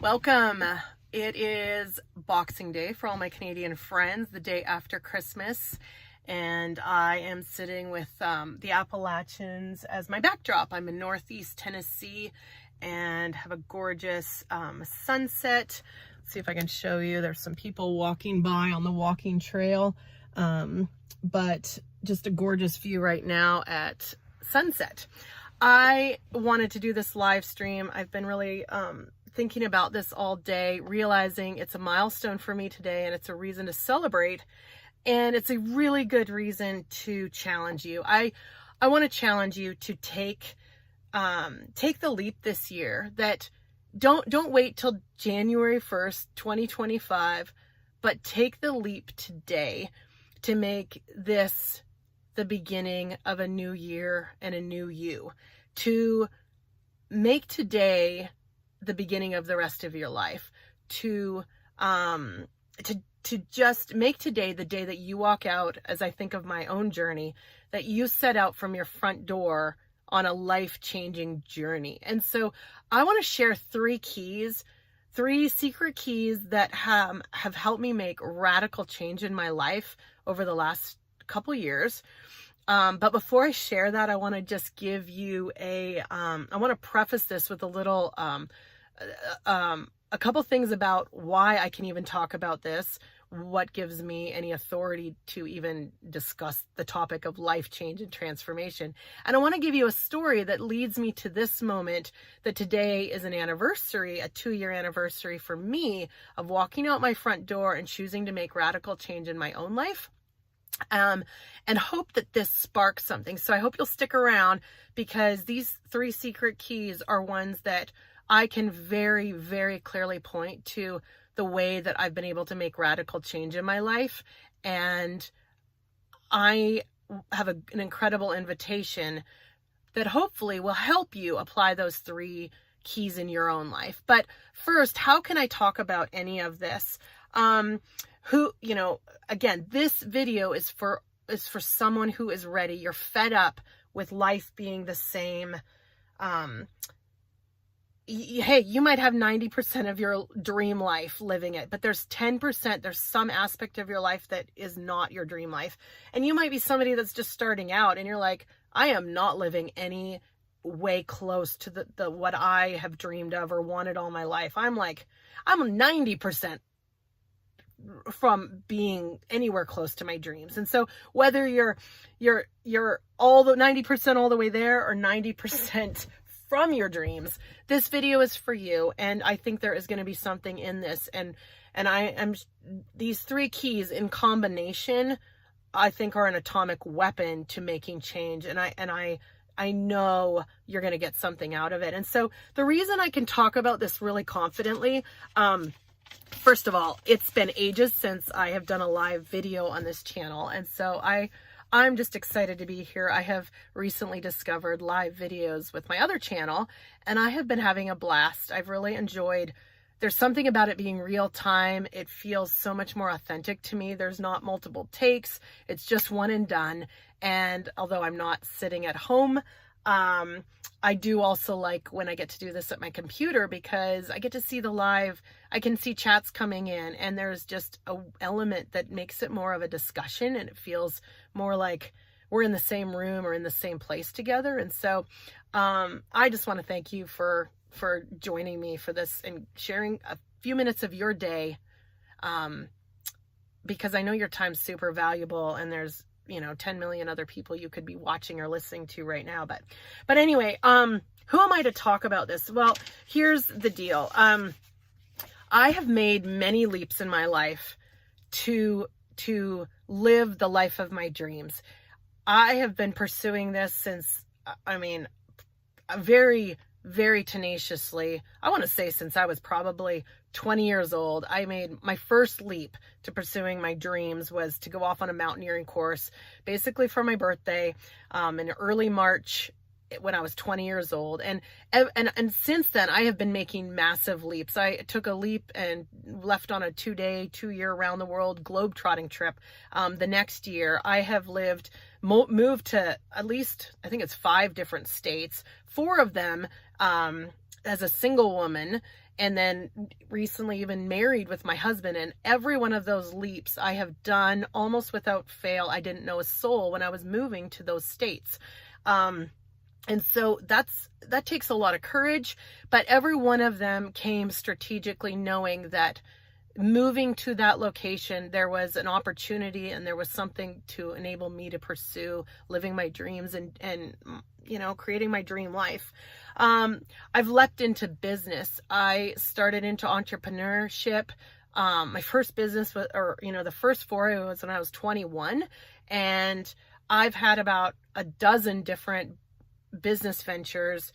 Welcome. It is Boxing Day for all my Canadian friends, the day after Christmas, and I am sitting with the Appalachians as my backdrop. I'm in Northeast Tennessee and have a gorgeous sunset. Let's see if I can show you. There's some people walking by on the walking trail, but just a gorgeous view right now at sunset. I wanted to do this live stream. I've been really thinking about this all day, realizing it's a milestone for me today and it's a reason to celebrate. And it's a really good reason to challenge you. I want to challenge you to take the leap this year. That don't wait till January 1st, 2025, but take the leap today to make this the beginning of a new year and a new you. To make today the beginning of the rest of your life, to just make today the day that you walk out, as I think of my own journey, that you set out from your front door on a life-changing journey. And so I want to share three secret keys that have helped me make radical change in my life over the last couple years. But before I share that, I want to just give you I want to preface this with a little, a couple things about why I can even talk about this, what gives me any authority to even discuss the topic of life change and transformation. And I want to give you a story that leads me to this moment, that today is an anniversary, a 2-year anniversary for me of walking out my front door and choosing to make radical change in my own life. And hope that this sparks something. So I hope you'll stick around, because these 3 secret keys are ones that I can very, very clearly point to the way that I've been able to make radical change in my life. And I have an incredible invitation that hopefully will help you apply those 3 keys in your own life. But first, how can I talk about any of this? Again, this video is for someone who is ready. You're fed up with life being the same. Hey, you might have 90% of your dream life living it, but there's 10%, there's some aspect of your life that is not your dream life. And you might be somebody that's just starting out and you're like, I am not living any way close to the what I have dreamed of or wanted all my life. I'm 90% from being anywhere close to my dreams. And so whether you're all the 90% all the way there, or 90% from your dreams, this video is for you. And I think there is going to be something in this. And these 3 keys in combination, I think, are an atomic weapon to making change. And I know you're going to get something out of it. And so the reason I can talk about this really confidently, first of all, it's been ages since I have done a live video on this channel. And so I'm just excited to be here. I have recently discovered live videos with my other channel, and I have been having a blast. I've really enjoyed. There's something about it being real time. It feels so much more authentic to me. There's not multiple takes. It's just one and done. And although I'm not sitting at home, I do also like when I get to do this at my computer, because I get to see the live, I can see chats coming in, and there's just an element that makes it more of a discussion, and it feels more like we're in the same room or in the same place together. And so I just want to thank you for joining me for this and sharing a few minutes of your day, because I know your time's super valuable, and there's 10 million other people you could be watching or listening to right now. But anyway, who am I to talk about this? Well, here's the deal. I have made many leaps in my life to live the life of my dreams. I have been pursuing this since, very, very tenaciously. I want to say since I was probably 20 years old. I made my first leap to pursuing my dreams was to go off on a mountaineering course, basically for my birthday, in early March when I was 20 years old. And since then, I have been making massive leaps. I took a leap and left on a 2-year around the world globetrotting trip. The next year, I have moved to at least, I think it's 5 different states. 4 of them, as a single woman, and then recently even married with my husband. And every one of those leaps I have done almost without fail. I didn't know a soul when I was moving to those states. And so that takes a lot of courage, but every one of them came strategically, knowing that moving to that location, there was an opportunity and there was something to enable me to pursue living my dreams and creating my dream life. I've leapt into business. I started into entrepreneurship. My first business the first foray was when I was 21, and I've had about a dozen different business ventures.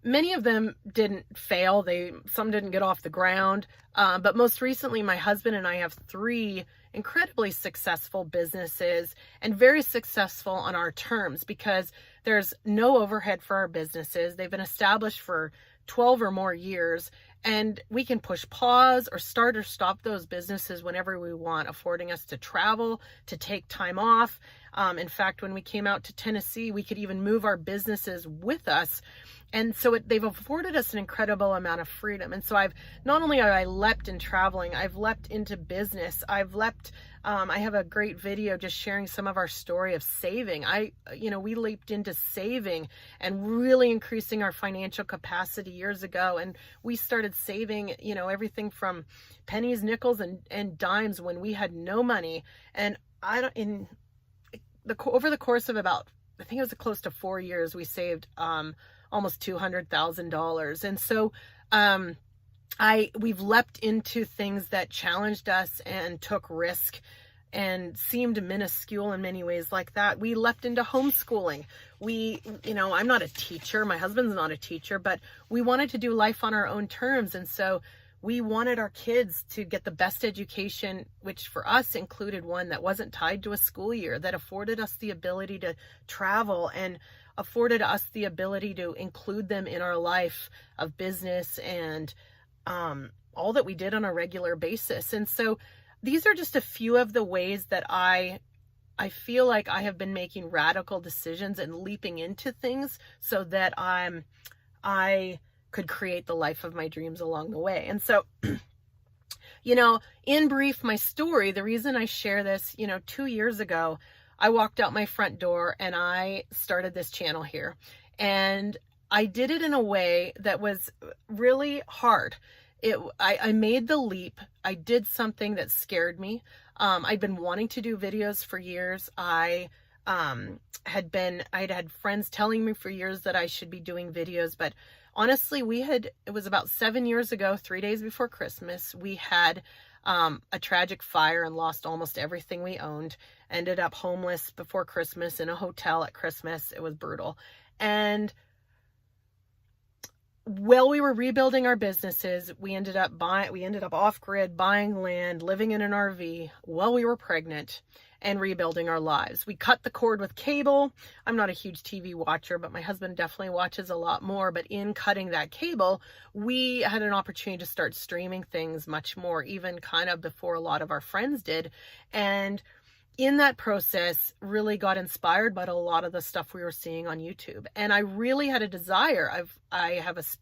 Many of them didn't fail. Some didn't get off the ground. But most recently, my husband and I have 3 incredibly successful businesses, and very successful on our terms, because there's no overhead for our businesses. They've been established for 12 or more years, and we can push pause or start or stop those businesses whenever we want, affording us to travel, to take time off. In fact, when we came out to Tennessee, we could even move our businesses with us. And so they've afforded us an incredible amount of freedom. And so not only have I leapt in traveling, I've leapt into business. I have a great video just sharing some of our story of saving. We leaped into saving and really increasing our financial capacity years ago. And we started saving, everything from pennies, nickels, and dimes when we had no money. And over the course of about, I think it was close to 4 years, we saved, almost $200,000. And so, we've leapt into things that challenged us and took risk and seemed minuscule in many ways like that. We leapt into homeschooling. I'm not a teacher. My husband's not a teacher, but we wanted to do life on our own terms. And so we wanted our kids to get the best education, which for us included one that wasn't tied to a school year, that afforded us the ability to travel and afforded us the ability to include them in our life of business and all that we did on a regular basis. And so these are just a few of the ways that I feel like I have been making radical decisions and leaping into things so that I could create the life of my dreams along the way. And so, in brief, my story, the reason I share this, 2 years ago, I walked out my front door and I started this channel here. And I did it in a way that was really hard. I made the leap. I did something that scared me. I'd been wanting to do videos for years. I'd had friends telling me for years that I should be doing videos, but honestly, it was about 7 years ago, 3 days before Christmas, we had a tragic fire and lost almost everything we owned. Ended up homeless before Christmas in a hotel at Christmas. It was brutal. And while we were rebuilding our businesses, we ended up off-grid, buying land, living in an RV while we were pregnant, and rebuilding our lives. We cut the cord with cable. I'm not a huge TV watcher, but my husband definitely watches a lot more. But in cutting that cable, we had an opportunity to start streaming things much more, even kind of before a lot of our friends did. And in that process, really got inspired by a lot of the stuff we were seeing on YouTube. And I really had a desire.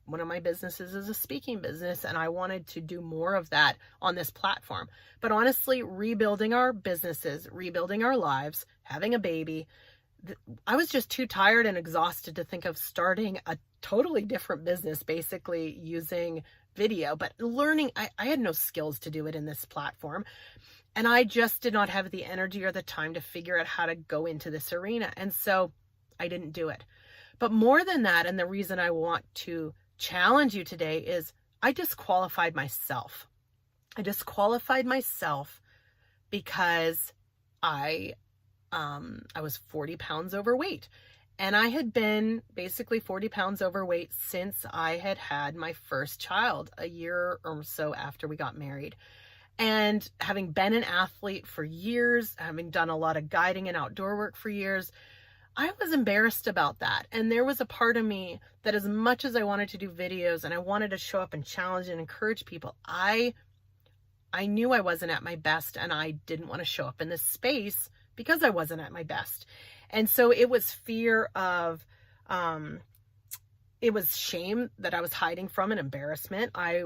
One of my businesses is a speaking business, and I wanted to do more of that on this platform. But honestly, rebuilding our businesses, rebuilding our lives, having a baby, I was just too tired and exhausted to think of starting a totally different business, basically using video. But learning, I had no skills to do it in this platform. And I just did not have the energy or the time to figure out how to go into this arena. And so I didn't do it. But more than that, and the reason I want to challenge you today is I disqualified myself. I disqualified myself because I was 40 pounds overweight. And I had been basically 40 pounds overweight since I had had my first child, a year or so after we got married. And having been an athlete for years, having done a lot of guiding and outdoor work for years, I was embarrassed about that. And there was a part of me that, as much as I wanted to do videos and I wanted to show up and challenge and encourage people, I knew I wasn't at my best, and I didn't want to show up in this space because I wasn't at my best. And so it was fear of it was shame that I was hiding from, and embarrassment. I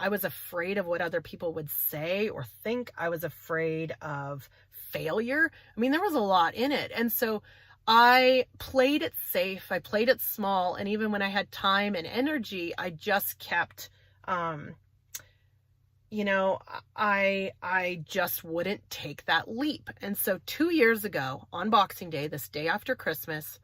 was afraid of what other people would say or think. I was afraid of failure. I mean, there was a lot in it. And so I played it safe. I played it small. And even when I had time and energy, I just kept, I just wouldn't take that leap. And so 2 years ago on Boxing Day, this day after Christmas,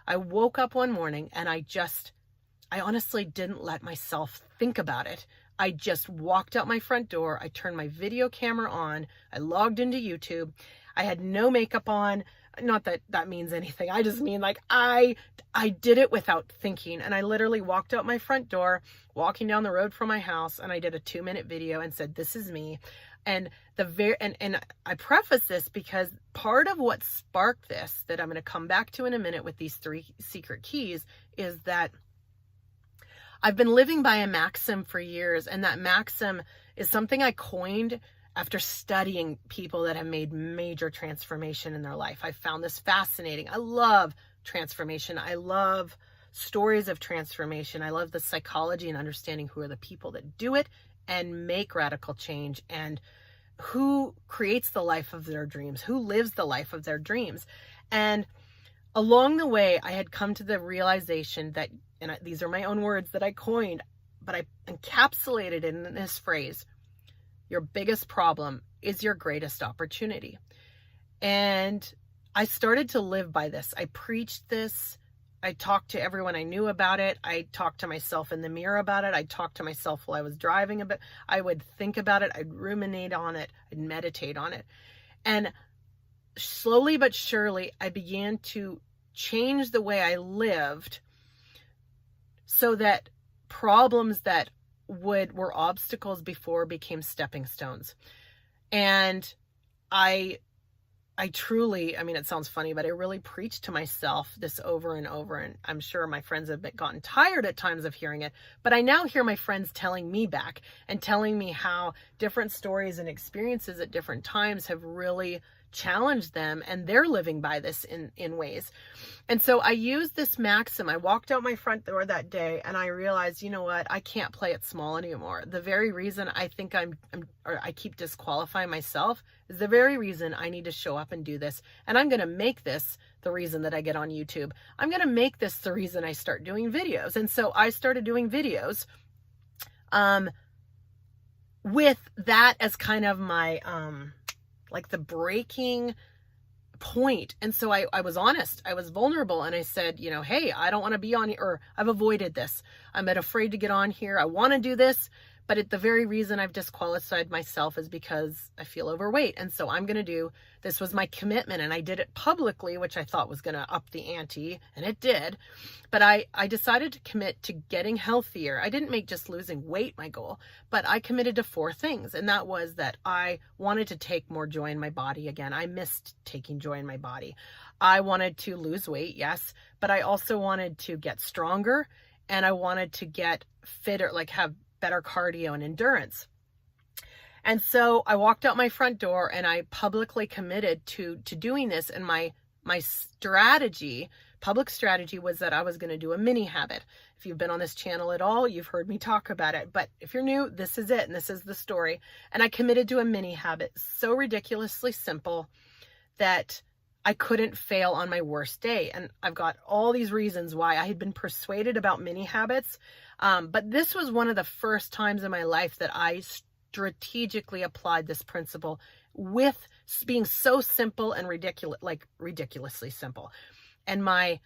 I woke up one morning and I honestly didn't let myself think about it. I just walked out my front door. I turned my video camera on. I logged into YouTube. I had no makeup on. Not that that means anything. I just mean like I did it without thinking. And I literally walked out my front door, walking down the road from my house, and I did a 2-minute video and said, "This is me." And and I preface this because part of what sparked this, that I'm going to come back to in a minute with these 3 secret keys, is that I've been living by a maxim for years, and that maxim is something I coined after studying people that have made major transformation in their life. I found this fascinating. I love transformation. I love stories of transformation. I love the psychology and understanding who are the people that do it and make radical change, and who creates the life of their dreams, who lives the life of their dreams. And along the way, I had come to the realization that, and these are my own words that I coined, but I encapsulated it in this phrase: your biggest problem is your greatest opportunity. And I started to live by this. I preached this. I talked to everyone I knew about it. I talked to myself in the mirror about it. I talked to myself while I was driving a bit. I would think about it. I'd ruminate on it. I'd meditate on it. And slowly but surely, I began to change the way I lived so that problems that were obstacles before became stepping stones. And I truly, I mean, it sounds funny, but I really preached to myself this over and over. And I'm sure my friends have gotten tired at times of hearing it, but I now hear my friends telling me back and telling me how different stories and experiences at different times have really challenged them, and they're living by this in ways. And so I used this maxim. I walked out my front door that day and I realized, you know what, I can't play it small anymore. The very reason I think I keep disqualifying myself is the very reason I need to show up and do this. And I'm going to make this the reason that I get on YouTube. I'm going to make this the reason I start doing videos. And so I started doing videos with that as kind of my like the breaking point. And so I was honest, I was vulnerable, and I said, hey, I don't want to be on here, or I've avoided this. I'm afraid to get on here. I want to do this, but the very reason I've disqualified myself is because I feel overweight. And so I'm going to this was my commitment, and I did it publicly, which I thought was going to up the ante, and it did. But I decided to commit to getting healthier. I didn't make just losing weight my goal, but I committed to 4 things. And that was that I wanted to take more joy in my body again. I missed taking joy in my body. I wanted to lose weight, yes, but I also wanted to get stronger, and I wanted to get fitter, like have better cardio and endurance. And so I walked out my front door and I publicly committed to doing this. And my public strategy was that I was going to do a mini habit. If you've been on this channel at all, you've heard me talk about it. But if you're new, this is it. And this is the story. And I committed to a mini habit, so ridiculously simple that I couldn't fail on my worst day. And I've got all these reasons why. I had been persuaded about mini habits. But this was one of the first times in my life that I strategically applied this principle with being so simple and ridiculously simple. And my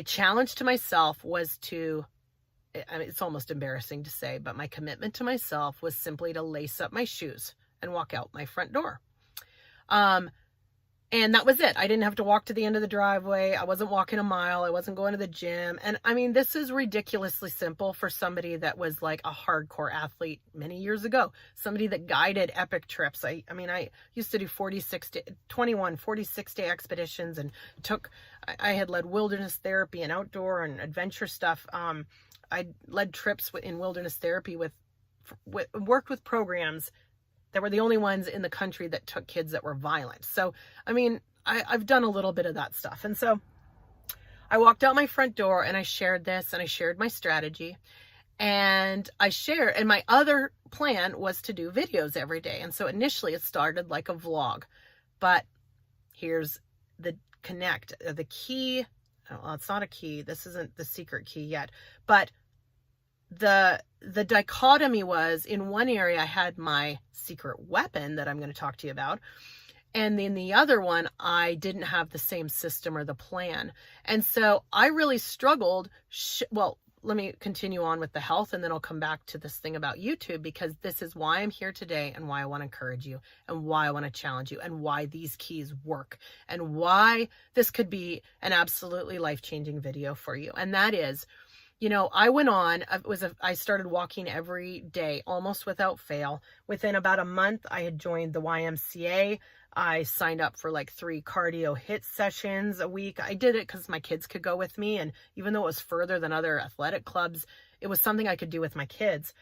challenge to myself was it's almost embarrassing to say, but my commitment to myself was simply to lace up my shoes and walk out my front door. And that was it. I didn't have to walk to the end of the driveway. I wasn't walking a mile. I wasn't going to the gym. And I mean, this is ridiculously simple for somebody that was like a hardcore athlete many years ago, somebody that guided epic trips. I used to do 46-day expeditions, and I had led wilderness therapy and outdoor and adventure stuff. I led trips in wilderness therapy worked with programs that were the only ones in the country that took kids that were violent. So, I mean, I've done a little bit of that stuff. And so I walked out my front door and I shared this and I shared my strategy. And my other plan was to do videos every day. And so initially it started like a vlog, but here's the key. Well, it's not a key. This isn't the secret key yet, but the dichotomy was, in one area I had my secret weapon that I'm going to talk to you about. And in the other one, I didn't have the same system or the plan. And so I really struggled. Well, let me continue on with the health, and then I'll come back to this thing about YouTube, because this is why I'm here today and why I want to encourage you and why I want to challenge you and why these keys work and why this could be an absolutely life-changing video for you. And that is, I went on, I started walking every day, almost without fail. Within about a month, I had joined the YMCA. I signed up for like 3 cardio HIIT sessions a week. I did it because my kids could go with me. And even though it was further than other athletic clubs, it was something I could do with my kids.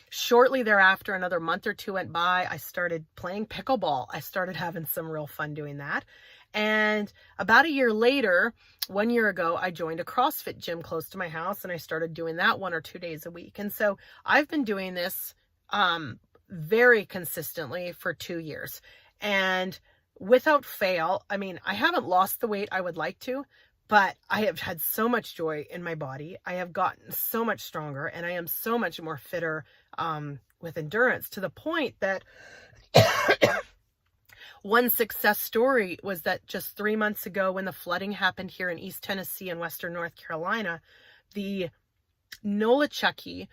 Shortly thereafter, another month or 2 went by, I started playing pickleball. I started having some real fun doing that. And about a year later, 1 year ago, I joined a CrossFit gym close to my house, and I started doing that 1 or 2 days a week. And so I've been doing this very consistently for 2 years. And without fail, I mean, I haven't lost the weight I would like to, but I have had so much joy in my body. I have gotten so much stronger, and I am so much more fitter with endurance, to the point that one success story was that just 3 months ago, when the flooding happened here in East Tennessee and Western North Carolina, the Nolichucky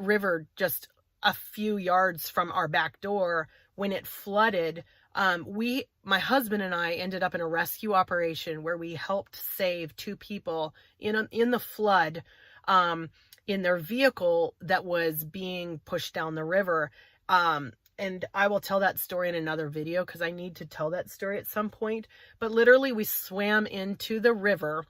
River, just a few yards from our back door, when it flooded, my husband and I ended up in a rescue operation where we helped save 2 people in the flood, in their vehicle that was being pushed down the river. And I will tell that story in another video, because I need to tell that story at some point. But literally, we swam into the river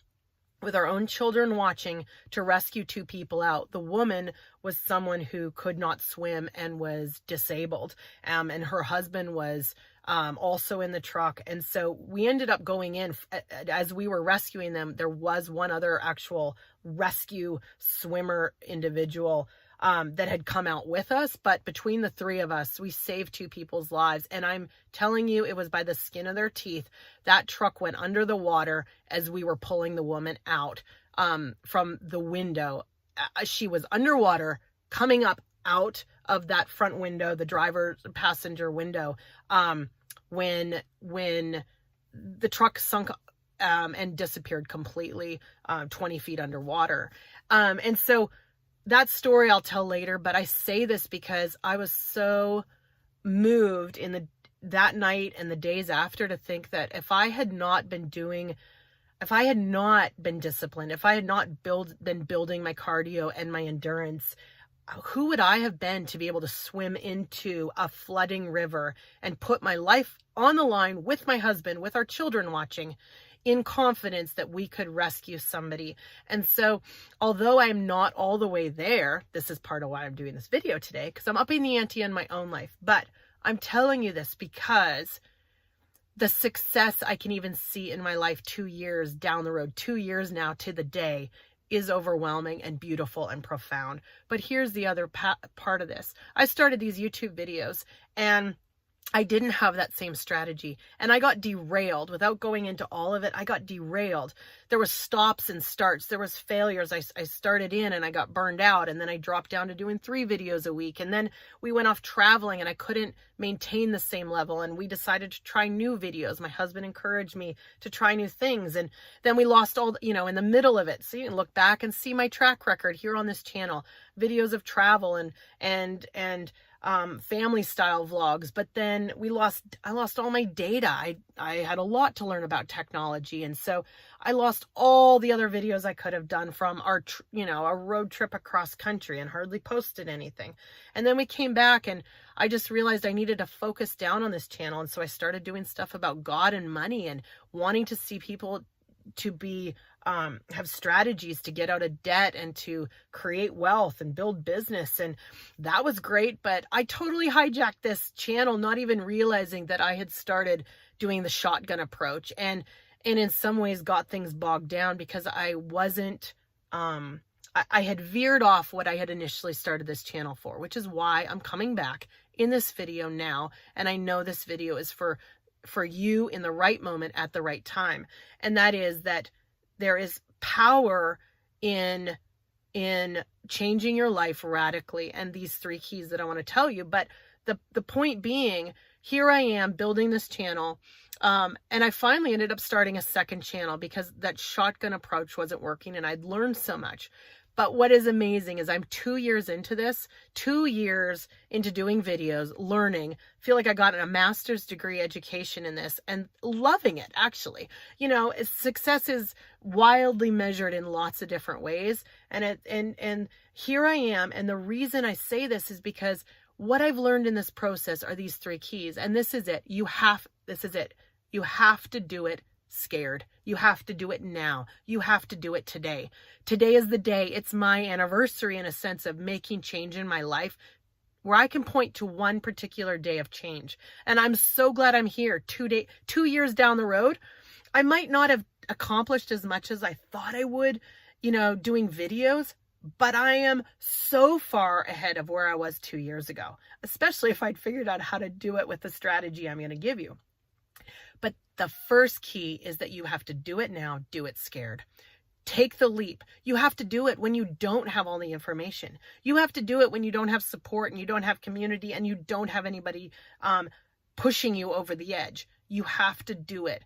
with our own children watching to rescue 2 people out. The woman was someone who could not swim and was disabled. And her husband was also in the truck. And so we ended up going in, as we were rescuing them, there was one other actual rescue swimmer individual that had come out with us. But between the 3 of us, we saved 2 people's lives. And I'm telling you, it was by the skin of their teeth. That truck went under the water as we were pulling the woman out from the window. She was underwater, coming up out of that front window, the driver passenger window, when the truck sunk and disappeared completely, 20 feet underwater. And so that story I'll tell later, but I say this because I was so moved that night and the days after, to think that if I had not been disciplined, if I had not been building my cardio and my endurance, who would I have been to be able to swim into a flooding river and put my life on the line with my husband, with our children watching, in confidence that we could rescue somebody? And so, although I'm not all the way there, this is part of why I'm doing this video today, because I'm upping the ante in my own life. But I'm telling you this because the success I can even see in my life 2 years down the road, 2 years now to the day, is overwhelming and beautiful and profound. But here's the other part of this. I started these YouTube videos, and I didn't have that same strategy, and I got derailed. Without going into all of it, I got derailed. There was stops and starts. There was failures. I started in and I got burned out, and then I dropped down to doing 3 videos a week. And then we went off traveling, and I couldn't maintain the same level. And we decided to try new videos. My husband encouraged me to try new things. And then we lost all, in the middle of it. So you can look back and see my track record here on this channel, videos of travel and family style vlogs. But then I lost all my data. I had a lot to learn about technology. And so I lost all the other videos I could have done from our road trip across country, and hardly posted anything. And then we came back, and I just realized I needed to focus down on this channel. And so I started doing stuff about God and money, and wanting to see people to be have strategies to get out of debt and to create wealth and build business. And that was great, but I totally hijacked this channel, not even realizing that I had started doing the shotgun approach. And and in some ways got things bogged down because I wasn't, I had veered off what I had initially started this channel for, which is why I'm coming back in this video now. And I know this video is for you in the right moment at the right time. And that is that there is power in changing your life radically. And these 3 keys that I want to tell you, but the point being, here I am building this channel. And I finally ended up starting a second channel because that shotgun approach wasn't working and I'd learned so much. But what is amazing is I'm 2 years into this, 2 years into doing videos, learning, feel like I got a master's degree education in this and loving it, actually. You know, success is wildly measured in lots of different ways. And here I am. And the reason I say this is because what I've learned in this process are these 3 keys. And this is it. This is it. You have to do it scared. You have to do it now. You have to do it today. Today is the day. It's my anniversary in a sense of making change in my life where I can point to one particular day of change. And I'm so glad I'm here 2 years down the road. I might not have accomplished as much as I thought I would, you know, doing videos, but I am so far ahead of where I was 2 years ago, especially if I'd figured out how to do it with the strategy I'm going to give you. But the first key is that you have to do it now, do it scared. Take the leap. You have to do it when you don't have all the information. You have to do it when you don't have support and you don't have community and you don't have anybody pushing you over the edge. You have to do it.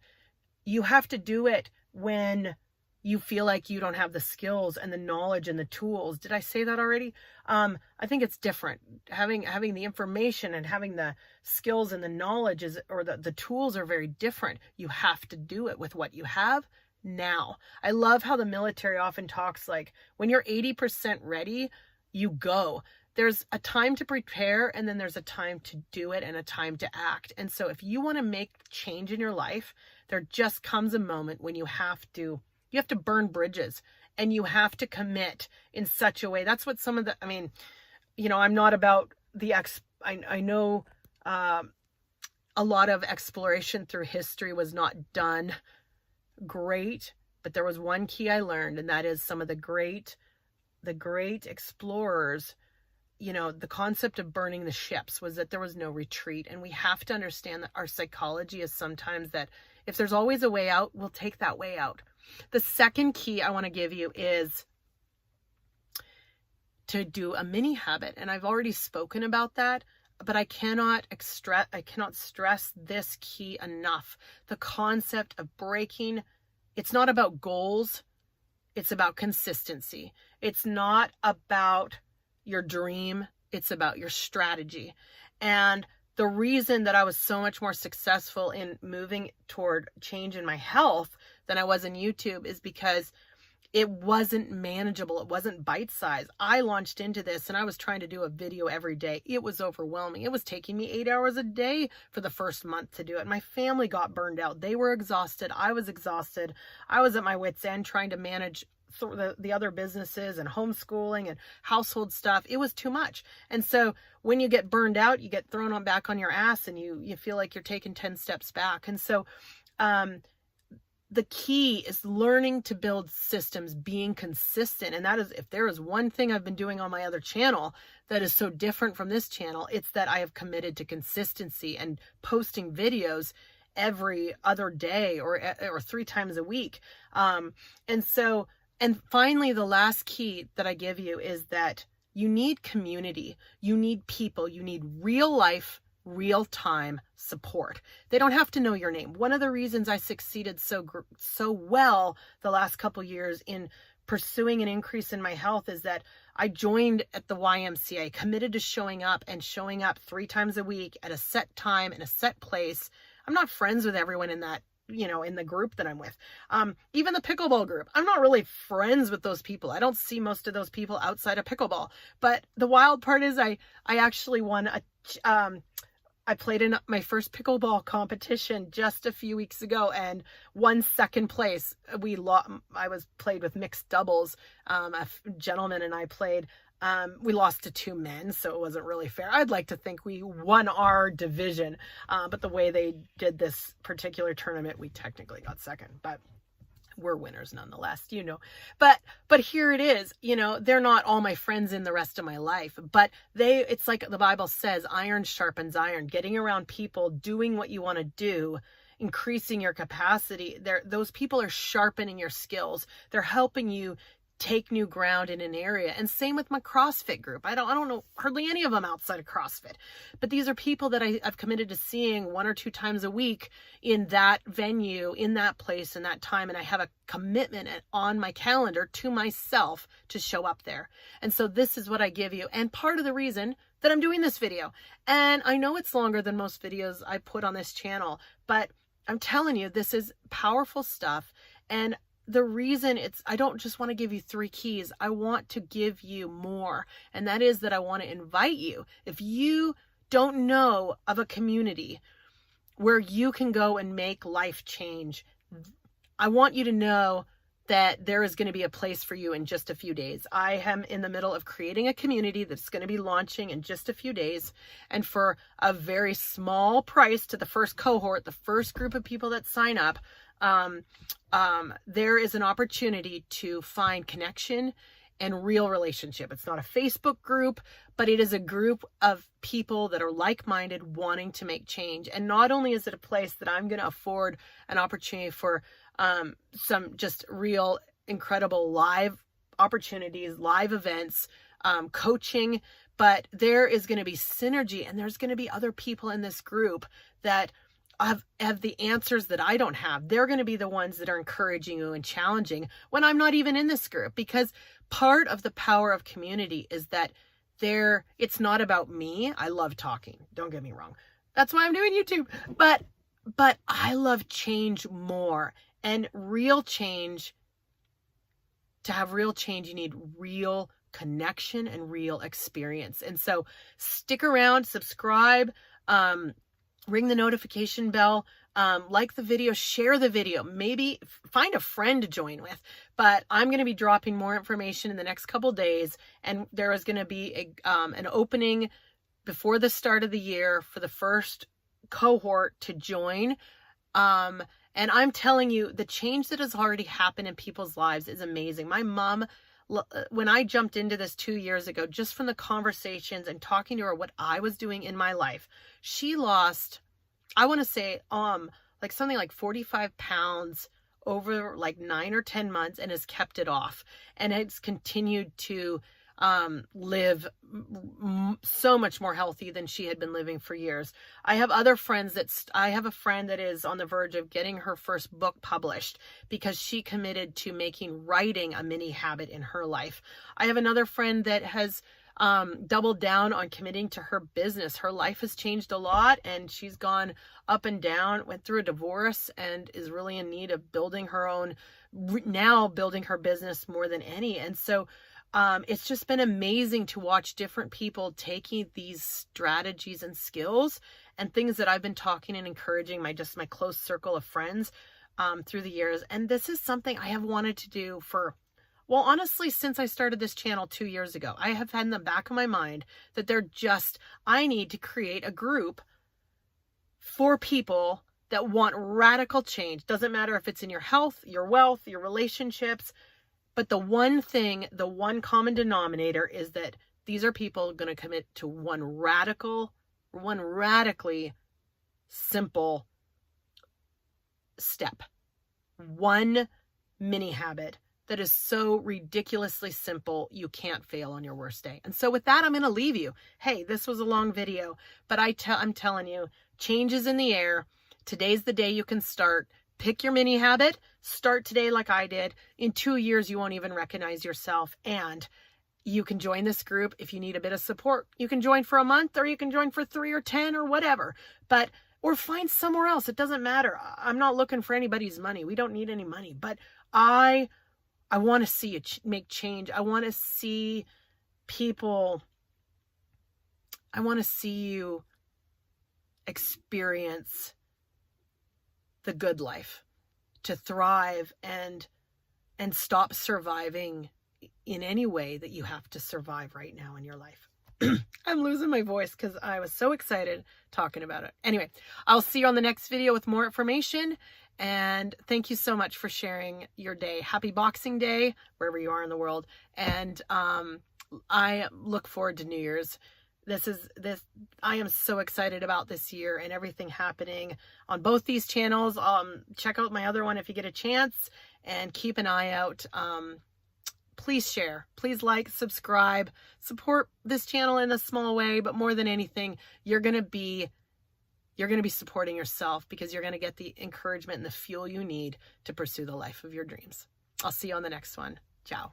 You have to do it when you feel like you don't have the skills and the knowledge and the tools. Did I say that already? I think it's different. Having the information and having the skills and the knowledge or the tools are very different. You have to do it with what you have now. I love how the military often talks like when you're 80% ready, you go. There's a time to prepare and then there's a time to do it and a time to act. And so if you want to make change in your life, there just comes a moment when you have to burn bridges and you have to commit in such a way. That's what some of the, I mean, you know, I'm not about the, I know a lot of exploration through history was not done great, but there was one key I learned, and that is some of the great explorers, you know, the concept of burning the ships was that there was no retreat. And we have to understand that our psychology is sometimes that if there's always a way out, we'll take that way out. The second key I want to give you is to do a mini habit. And I've already spoken about that, but I cannot stress this key enough. The concept of breaking, it's not about goals. It's about consistency. It's not about your dream. It's about your strategy. And the reason that I was so much more successful in moving toward change in my health than I was in YouTube is because it wasn't manageable. It wasn't bite-sized. I launched into this and I was trying to do a video every day. It was overwhelming. It was taking me 8 hours a day for the first month to do it. My family got burned out. They were exhausted. I was exhausted. I was at my wit's end trying to manage the other businesses and homeschooling and household stuff. It was too much. And so when you get burned out, you get thrown back on your ass and you feel like you're taking 10 steps back. And so the key is learning to build systems, being consistent. And that is, if there is one thing I've been doing on my other channel that is so different from this channel, it's that I have committed to consistency and posting videos every other day or 3 times a week. And finally, the last key that I give you is that you need community, you need people, you need real life, real time support. They don't have to know your name. One of the reasons I succeeded so well the last couple years in pursuing an increase in my health is that I joined at the YMCA, committed to showing up 3 times a week at a set time in a set place. I'm not friends with everyone in that, you know, in the group that I'm with. Even the pickleball group, I'm not really friends with those people. I don't see most of those people outside of pickleball. But the wild part is I actually won I played in my first pickleball competition just a few weeks ago and won second place. I played with mixed doubles. A gentleman and I played. We lost to 2 men, so it wasn't really fair. I'd like to think we won our division, but the way they did this particular tournament, we technically got second, but we're winners nonetheless, but here it is, they're not all my friends in the rest of my life, but it's like the Bible says, iron sharpens iron. Getting around people, doing what you want to do, increasing your capacity, those people are sharpening your skills. They're helping you take new ground in an area. And same with my CrossFit group. I don't know hardly any of them outside of CrossFit, but these are people that I've committed to seeing 1 or 2 times a week in that venue, in that place, in that time. And I have a commitment on my calendar to myself to show up there. And so this is what I give you. And part of the reason that I'm doing this video, and I know it's longer than most videos I put on this channel, but I'm telling you, this is powerful stuff. And the reason I don't just want to give you 3 keys. I want to give you more. And that is that I want to invite you. If you don't know of a community where you can go and make life change, I want you to know that there is going to be a place for you in just a few days. I am in the middle of creating a community that's going to be launching in just a few days. And for a very small price to the first cohort, the first group of people that sign up, there is an opportunity to find connection and real relationship. It's not a Facebook group, but it is a group of people that are like-minded, wanting to make change. And not only is it a place that I'm going to afford an opportunity for some just real incredible live opportunities, live events, coaching, but there is going to be synergy, and there's going to be other people in this group that have the answers that I don't have. They're going to be the ones that are encouraging you and challenging when I'm not even in this group, because part of the power of community is that it's not about me. I love talking. Don't get me wrong. That's why I'm doing YouTube. But I love change more, and real change. To have real change, you need real connection and real experience. And so stick around, subscribe, ring the notification bell, like the video, share the video, maybe find a friend to join with. But I'm going to be dropping more information in the next couple days, and there is going to be an opening before the start of the year for the first cohort to join. And I'm telling you, the change that has already happened in people's lives is amazing. My mom, when I jumped into this 2 years ago, just from the conversations and talking to her what I was doing in my life, she lost, I want to say, like something like 45 pounds over like 9 or 10 months, and has kept it off, and it's continued to live so much more healthy than she had been living for years. I have other friends I have a friend that is on the verge of getting her first book published because she committed to making writing a mini habit in her life. I have another friend that has doubled down on committing to her business. Her life has changed a lot, and she's gone up and down, went through a divorce, and is really in need of building her business more than any. And so it's just been amazing to watch different people taking these strategies and skills and things that I've been talking and encouraging my close circle of friends through the years. And this is something I have wanted to do honestly, since I started this channel 2 years ago. I have had in the back of my mind that I need to create a group for people that want radical change. Doesn't matter if it's in your health, your wealth, your relationships. But the one common denominator is that these are people going to commit to one radically simple step, one mini habit that is so ridiculously simple you can't fail on your worst day. And so with that, I'm going to leave you. Hey, this was a long video, but I'm telling you, change is in the air. Today's the day you can start. Pick your mini habit, start today like I did. In 2 years, you won't even recognize yourself. And you can join this group if you need a bit of support. You can join for a month, or you can join for 3 or 10 or whatever. Or find somewhere else. It doesn't matter. I'm not looking for anybody's money. We don't need any money. But I want to see you make change. I want to see people. I want to see you experience the good life, to thrive and stop surviving in any way that you have to survive right now in your life. I'm losing my voice because I was so excited talking about it. Anyway, I'll see you on the next video with more information. And thank you so much for sharing your day. Happy Boxing Day, wherever you are in the world. And I look forward to New Year's. I am so excited about this year and everything happening on both these channels. Check out my other one if you get a chance, and keep an eye out. Please share, please like, subscribe, support this channel in a small way, but more than anything, you're going to be supporting yourself, because you're going to get the encouragement and the fuel you need to pursue the life of your dreams. I'll see you on the next one. Ciao.